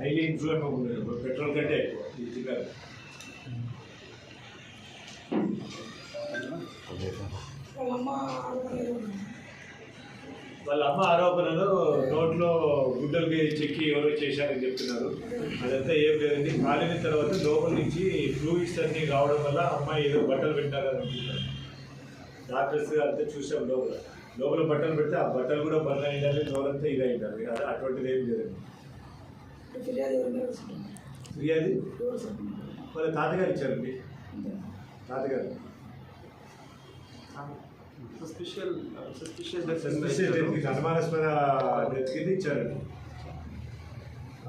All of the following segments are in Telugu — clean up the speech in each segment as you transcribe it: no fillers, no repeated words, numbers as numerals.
హైలీ ఇన్ఫ్లమబుల్ పెట్రోల్ కంటే ఎక్కువ ఈ సిగరెట్. వాళ్ళ అమ్మ ఆరోపణలు నోట్లో గుడ్డలకి చెక్కి ఎవరో చేశారని చెప్తున్నారు. అదంతా ఏం లేదండి. కాలిన తర్వాత లోపల నుంచి ఫ్లూయిడ్స్ అన్నీ రావడం వల్ల అమ్మాయి ఏదో బట్టలు పెట్టారని అనుకుంటున్నారు. డాక్టర్స్ అంతా చూసాం. లోపల బట్టలు పెడితే ఆ బట్టలు కూడా బంద్ అయ్యాలి, నోరంతా ఇది అయిండాలి. అటువంటిది ఏం లేదండి. ఫిర్యాదు వాళ్ళ తాతగారు ఇచ్చారండి. తాతగారు అనుమానాస్పద డెత్ కింద ఇచ్చారండి.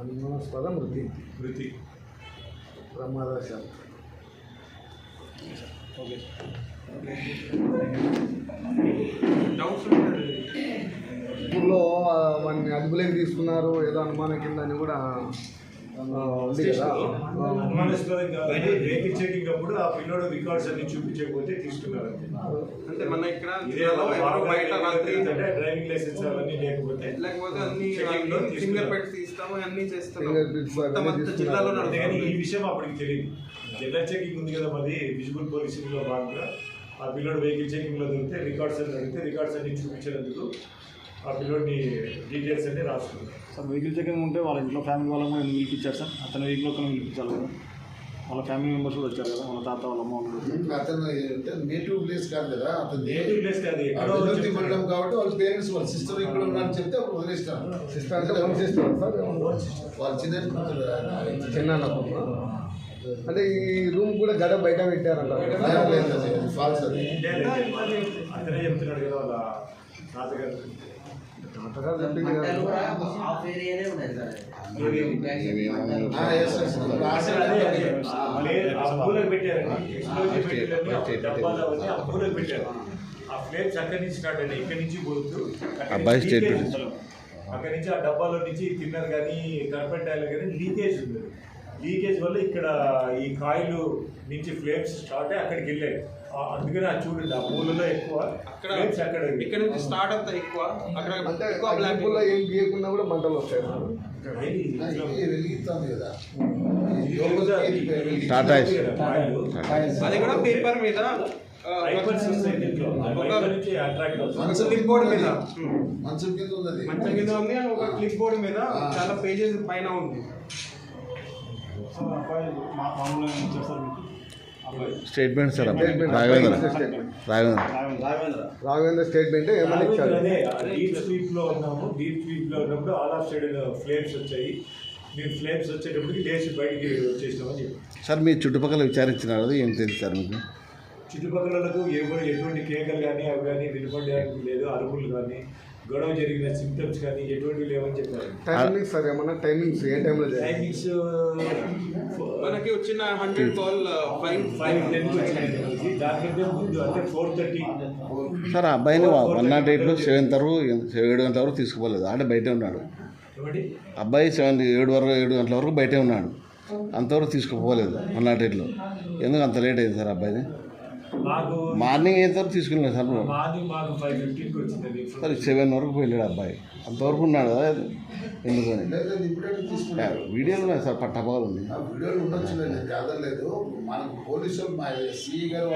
అనుమానాస్పద మృతి ప్రమాదశాలు. ఓకే, ఊళ్ళో వాడిని అదుపులోకి తీసుకున్నారు ఏదో అనుమానం కింద అని కూడా ఉంది కదా. అనుమానాస్పదం కాదు, వెహికల్ చెకింగ్ అప్పుడు ఆ పిల్లోడు రికార్డ్స్ అన్ని చూపించకపోతే తీసుకున్నారు. అంటే మన ఇక్కడ డ్రైవింగ్ లైసెన్స్ అవన్నీ లేకపోతే అన్ని ఫింగర్ ప్రింట్స్ తీస్తాము, అన్ని చేస్తాము జిల్లాలో. కానీ ఈ విషయం అప్పటికి తెలియదు. జిల్లా చెకింగ్ ఉంది కదా, మరి విజిబుల్ పోలీసింగ్ లో భాగంగా ఆ పిల్లోడు వెహికల్ చెకింగ్ లో దొరికితే రికార్డ్స్ అన్ని అడిగితే రికార్డ్స్ అన్ని చూపించేందుకు ఆ పిల్లోడిని డీటెయిల్స్ అన్ని రాసుకున్నారు. సార్ వెహికల్ చెకింగ్ ఉంటే వాళ్ళ ఇంట్లో ఫ్యామిలీ వాళ్ళని కూడా పిలిపించారు సార్. అతను వెహికల్ ఒకరిని పిలిపించాలి కదా, వాళ్ళ ఫ్యామిలీ మెంబర్స్ కూడా వచ్చారు కదా, వాళ్ళ తాత వాళ్ళ అమ్మ వాళ్ళు. అతను నేటివ్ ప్లేస్ కాదు కదా, అతను నేటివ్ ప్లేస్ కాదు, ఇవ్వడం కాబట్టి వాళ్ళ పేరెంట్స్ వాళ్ళ సిస్టర్ ఇక్కడ ఉన్నారని చెప్తే అప్పుడు వదిలేస్తారు. సిస్టర్ అంటే వన్ సిస్టర్ సార్, వాళ్ళ చిన్న అంటే ఈ రూమ్ కూడా గడ బయట పెట్టారంట. ఫాల్స్ అది అతనే చెప్తున్నాడు కదా వాళ్ళ తాతగారు. తాతగారు చెప్పింది పెట్టారు. ఆ ఫ్లేమ్స్ అక్కడి నుంచి స్టార్ట్ అయినాయి, ఇక్కడి నుంచి పోతూ అక్కడి నుంచి ఆ డబ్బాలో నుంచి తిన్నది కానీ టర్పంటైల్ కానీ లీకేజ్ ఉంది. లీకేజ్ వల్ల ఇక్కడ ఈ కాయిల్ నుంచి ఫ్లేమ్స్ స్టార్ట్ అయ్యి అక్కడికి వెళ్ళాయి. అందుకని అది చూడండి, ఆ పూలలో ఎక్కువ అక్కడ ఇక్కడ నుంచి స్టార్ట్ అవుతాయి ఎక్కువ. అక్కడ ఏం గీయకుండా కూడా మంటలు వస్తాయి. వెలిగిస్తుంది కదా, అది కూడా పేపర్ మీద క్లిప్ బోర్డ్ మీద మంచం కింద ఉంది, మంచం కింద ఉంది. ఒక క్లిప్ బోర్డ్ మీద చాలా పేజెస్ పైన ఉంది. స్టేట్మెంట్ సార్, రాఘవేంద్ర స్టేట్మెంట్ ఏమని ఇచ్చారు? డీప్ స్లీప్ లో ఉన్నాము. డీప్ స్లీప్ లో ఉన్నప్పుడు ఆల్ ఆఫ్ సైడ్ ఫ్లేమ్స్ వచ్చాయి. మీరు ఫ్లేమ్స్ వచ్చేటప్పటికి లేచి బయటికి వచ్చేసినామని చెప్పి సార్ మీ చుట్టుపక్కల విచారించినారు, ఏం తెలుసు సార్ మీకు? చుట్టుపక్కలకు ఎటువంటి కేకలు కానీ అవి కానీ వినపడడానికి లేదు, అరుపులు కానీ గొడవ జరిగిన సింప్టమ్స్ కానీ ఎటువంటి లేవని చెప్పారు. టైమింగ్స్ సార్ ఏమన్నా టైమింగ్స్ ఏ టైంలో? టైమింగ్స్ మనకి వచ్చిన 100 కాల్ 5:10 దానికంటే ముందు అంటే 4:30. సార్ ఆ అబ్బాయిని 108లో 7 గంటల వరకు తీసుకుపోలేదు, అంటే బయటే ఉన్నాడు. అబ్బాయి 7 గంటల వరకు బయటే ఉన్నాడు, అంతవరకు తీసుకుపోలేదు 108లో. ఎందుకు అంత లేట్ అయింది సార్ అబ్బాయిది? మార్నింగ్ ఎంతవరకు తీసుకున్నాడు సార్? సార్ 7 వరకు వెళ్ళాడు అబ్బాయి, అంతవరకు ఉన్నాడు కదా. ఎందుకని వీడియోలు ఉన్నాయి సార్, పట్టపాలు ఉంది. వీడియోలు ఉండొచ్చు, కాదలేదు. మనకు పోలీసులు మా సిఈ గారు